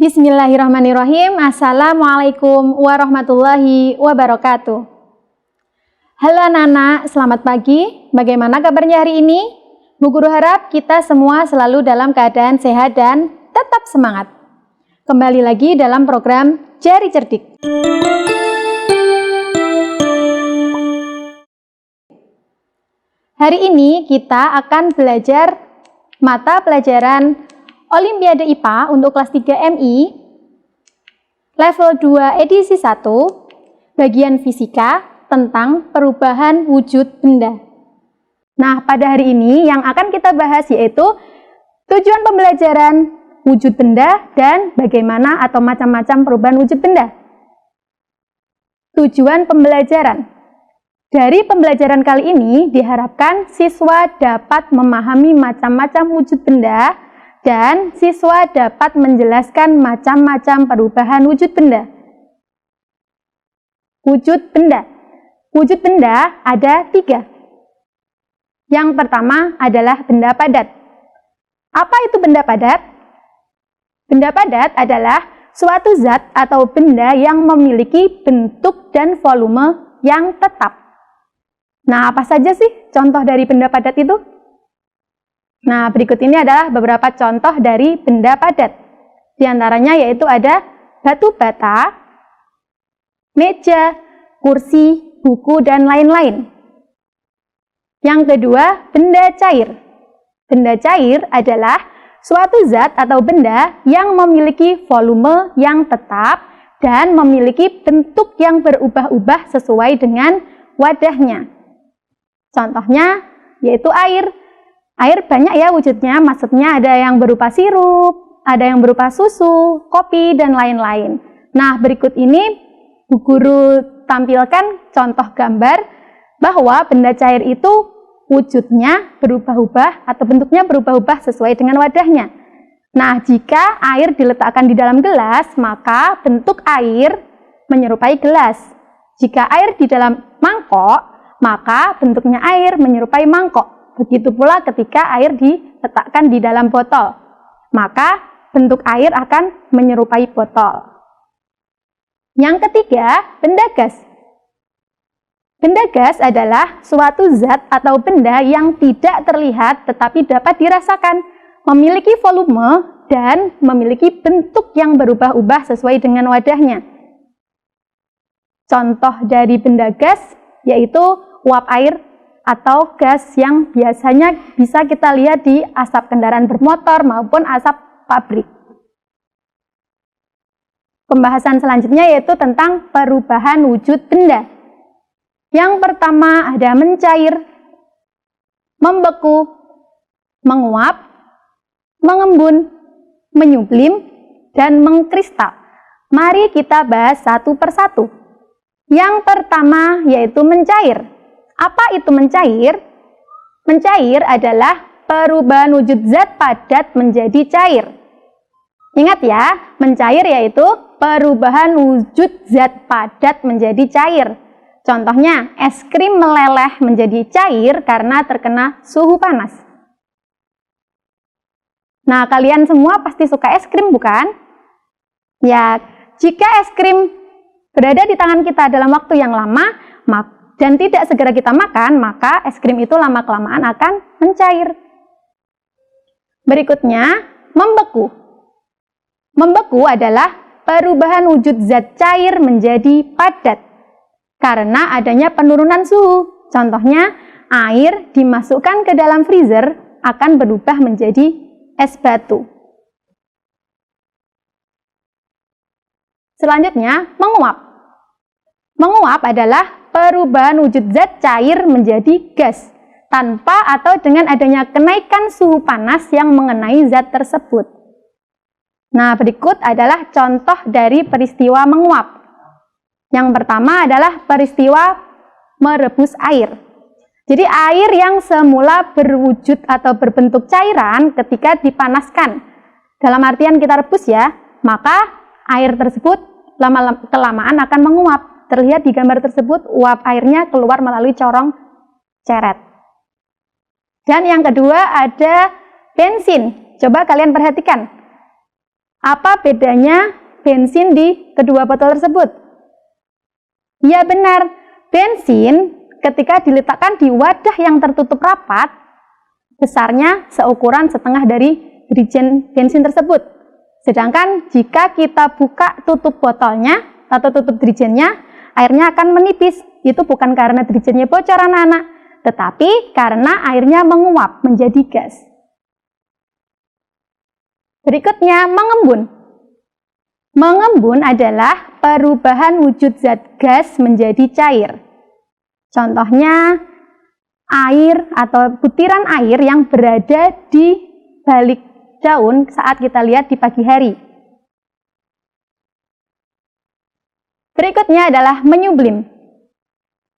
Bismillahirrahmanirrahim. Assalamualaikum warahmatullahi wabarakatuh. Halo anak-anak, selamat pagi. Bagaimana kabarnya hari ini? Bu Guru harap kita semua selalu dalam keadaan sehat dan tetap semangat. Kembali lagi dalam program Jari Cerdik. Hari ini kita akan belajar mata pelajaran Olimpiade IPA untuk kelas 3 MI, level 2 edisi 1, bagian fisika tentang perubahan wujud benda. Nah, pada hari ini yang akan kita bahas yaitu tujuan pembelajaran wujud benda dan bagaimana atau macam-macam perubahan wujud benda. Tujuan pembelajaran. Dari pembelajaran kali ini diharapkan siswa dapat memahami macam-macam wujud benda dan siswa dapat menjelaskan macam-macam perubahan wujud benda. Wujud benda. Wujud benda ada 3. Yang pertama adalah benda padat. Apa itu benda padat? Benda padat adalah suatu zat atau benda yang memiliki bentuk dan volume yang tetap. Nah, apa saja sih contoh dari benda padat itu? Nah, berikut ini adalah beberapa contoh dari benda padat. Di antaranya yaitu ada batu bata, meja, kursi, buku, dan lain-lain. Yang kedua, benda cair. Benda cair adalah suatu zat atau benda yang memiliki volume yang tetap dan memiliki bentuk yang berubah-ubah sesuai dengan wadahnya. Contohnya yaitu air. Air banyak ya wujudnya, maksudnya ada yang berupa sirup, ada yang berupa susu, kopi, dan lain-lain. Nah, berikut ini Bu Guru tampilkan contoh gambar bahwa benda cair itu wujudnya berubah-ubah atau bentuknya berubah-ubah sesuai dengan wadahnya. Nah, jika air diletakkan di dalam gelas, maka bentuk air menyerupai gelas. Jika air di dalam mangkok, maka bentuknya air menyerupai mangkok. Begitu pula ketika air diletakkan di dalam botol, maka bentuk air akan menyerupai botol. Yang ketiga, benda gas. Benda gas adalah suatu zat atau benda yang tidak terlihat tetapi dapat dirasakan, memiliki volume dan memiliki bentuk yang berubah-ubah sesuai dengan wadahnya. Contoh dari benda gas yaitu uap air atau gas yang biasanya bisa kita lihat di asap kendaraan bermotor maupun asap pabrik. Pembahasan selanjutnya yaitu tentang perubahan wujud benda. Yang pertama ada mencair, membeku, menguap, mengembun, menyublim, dan mengkristal. Mari kita bahas satu persatu. Yang pertama yaitu mencair. Apa itu mencair? Mencair adalah perubahan wujud zat padat menjadi cair. Ingat ya, mencair yaitu perubahan wujud zat padat menjadi cair. Contohnya, es krim meleleh menjadi cair karena terkena suhu panas. Nah, kalian semua pasti suka es krim, bukan? Ya, jika es krim berada di tangan kita dalam waktu yang lama, dan tidak segera kita makan, maka es krim itu lama-kelamaan akan mencair. Berikutnya, membeku. Membeku adalah perubahan wujud zat cair menjadi padat karena adanya penurunan suhu. Contohnya, air dimasukkan ke dalam freezer akan berubah menjadi es batu. Selanjutnya, menguap. Menguap adalah perubahan wujud zat cair menjadi gas tanpa atau dengan adanya kenaikan suhu panas yang mengenai zat tersebut. Nah, berikut adalah contoh dari peristiwa menguap. Yang pertama adalah peristiwa merebus air. Jadi air yang semula berwujud atau berbentuk cairan ketika dipanaskan, dalam artian kita rebus ya, maka air tersebut kelamaan akan menguap. Terlihat di gambar tersebut, uap airnya keluar melalui corong ceret. Dan yang kedua ada bensin. Coba kalian perhatikan. Apa bedanya bensin di kedua botol tersebut? Ya benar, bensin ketika diletakkan di wadah yang tertutup rapat, besarnya seukuran setengah dari dirijen bensin tersebut. Sedangkan jika kita buka tutup botolnya atau tutup dirijennya, airnya akan menipis. Itu bukan karena dirijennya bocor anak-anak, tetapi karena airnya menguap menjadi gas. Berikutnya, mengembun. Mengembun adalah perubahan wujud zat gas menjadi cair. Contohnya, air atau butiran air yang berada di balik daun saat kita lihat di pagi hari. Berikutnya adalah menyublim.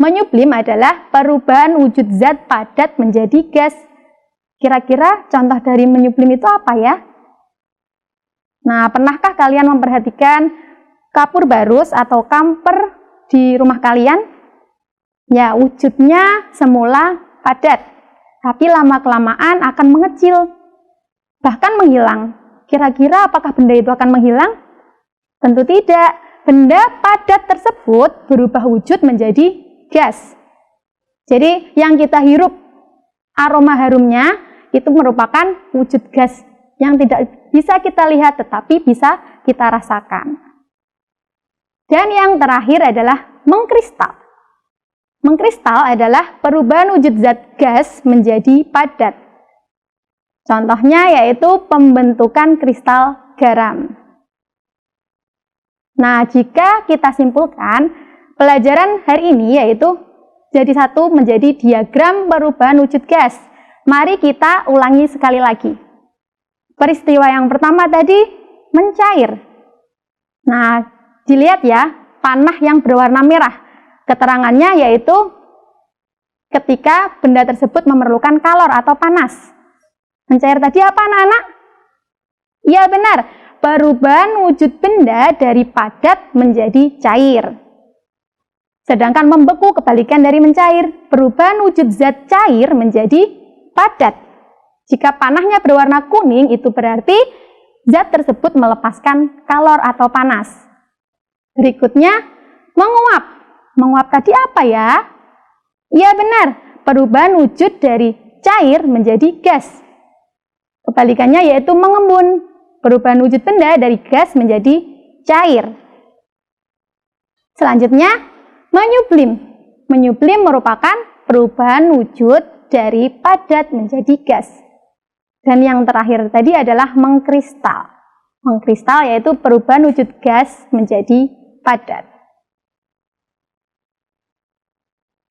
Menyublim adalah perubahan wujud zat padat menjadi gas. Kira-kira contoh dari menyublim itu apa ya? Nah, pernahkah kalian memperhatikan kapur barus atau kamper di rumah kalian? Ya, wujudnya semula padat, tapi lama-kelamaan akan mengecil, bahkan menghilang. Kira-kira apakah benda itu akan menghilang? Tentu tidak. Benda padat tersebut berubah wujud menjadi gas. Jadi, yang kita hirup aroma harumnya itu merupakan wujud gas yang tidak bisa kita lihat tetapi bisa kita rasakan. Dan yang terakhir adalah mengkristal. Mengkristal adalah perubahan wujud zat gas menjadi padat. Contohnya yaitu pembentukan kristal garam. Nah, jika kita simpulkan, pelajaran hari ini yaitu jadi satu menjadi diagram perubahan wujud gas. Mari kita ulangi sekali lagi. Peristiwa yang pertama tadi, mencair. Nah, dilihat ya, panah yang berwarna merah. Keterangannya yaitu ketika benda tersebut memerlukan kalor atau panas. Mencair tadi apa anak-anak? Iya benar, perubahan wujud benda dari padat menjadi cair. Sedangkan membeku kebalikan dari mencair, perubahan wujud zat cair menjadi padat. Jika panahnya berwarna kuning, itu berarti zat tersebut melepaskan kalor atau panas. Berikutnya, menguap. Menguap tadi apa ya? Iya benar, perubahan wujud dari cair menjadi gas. Kebalikannya yaitu mengembun. Perubahan wujud benda dari gas menjadi cair. Selanjutnya, menyublim. Menyublim merupakan perubahan wujud dari padat menjadi gas. Dan yang terakhir tadi adalah mengkristal. Mengkristal yaitu perubahan wujud gas menjadi padat.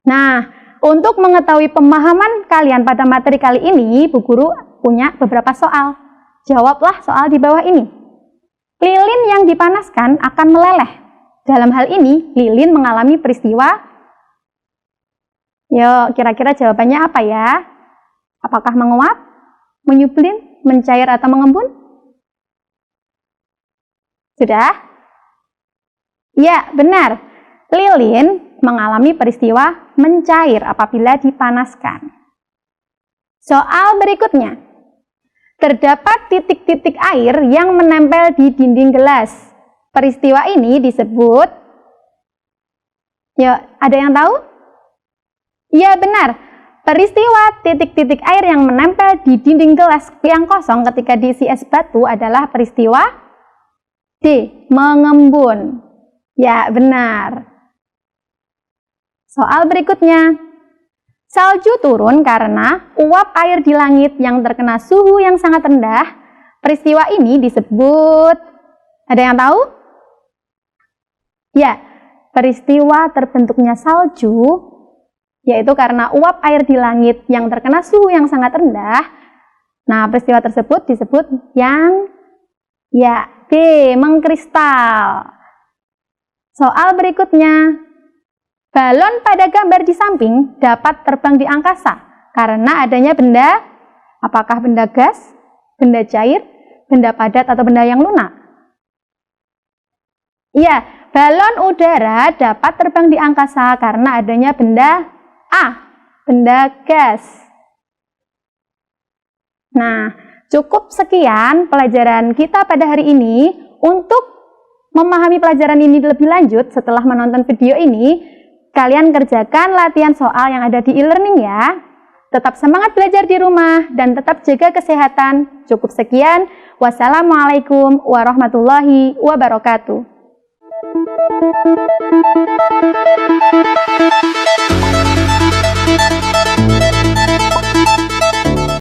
Nah, untuk mengetahui pemahaman kalian pada materi kali ini, Bu Guru punya beberapa soal. Jawablah soal di bawah ini. Lilin yang dipanaskan akan meleleh. Dalam hal ini, lilin mengalami peristiwa. Yuk, kira-kira jawabannya apa ya? Apakah menguap, menyublim, mencair, atau mengembun? Sudah? Ya, benar. Lilin mengalami peristiwa mencair apabila dipanaskan. Soal berikutnya. Terdapat titik-titik air yang menempel di dinding gelas. Peristiwa ini disebut, ya, ada yang tahu? Iya, benar. Peristiwa titik-titik air yang menempel di dinding gelas yang kosong ketika diisi es batu adalah peristiwa D. Mengembun. Ya, benar. Soal berikutnya. Salju turun karena uap air di langit yang terkena suhu yang sangat rendah. Peristiwa ini disebut, ada yang tahu? Ya, peristiwa terbentuknya salju yaitu karena uap air di langit yang terkena suhu yang sangat rendah. Nah, peristiwa tersebut disebut yang B. Mengkristal. Soal berikutnya. Balon pada gambar di samping dapat terbang di angkasa karena adanya benda, apakah benda gas, benda cair, benda padat, atau benda yang lunak? Iya, balon udara dapat terbang di angkasa karena adanya benda A, benda gas. Nah, Cukup sekian pelajaran kita pada hari ini. Untuk memahami pelajaran ini lebih lanjut setelah menonton video ini, kalian kerjakan latihan soal yang ada di e-learning ya. Tetap semangat belajar di rumah dan tetap jaga kesehatan. Cukup sekian. Wassalamualaikum warahmatullahi wabarakatuh.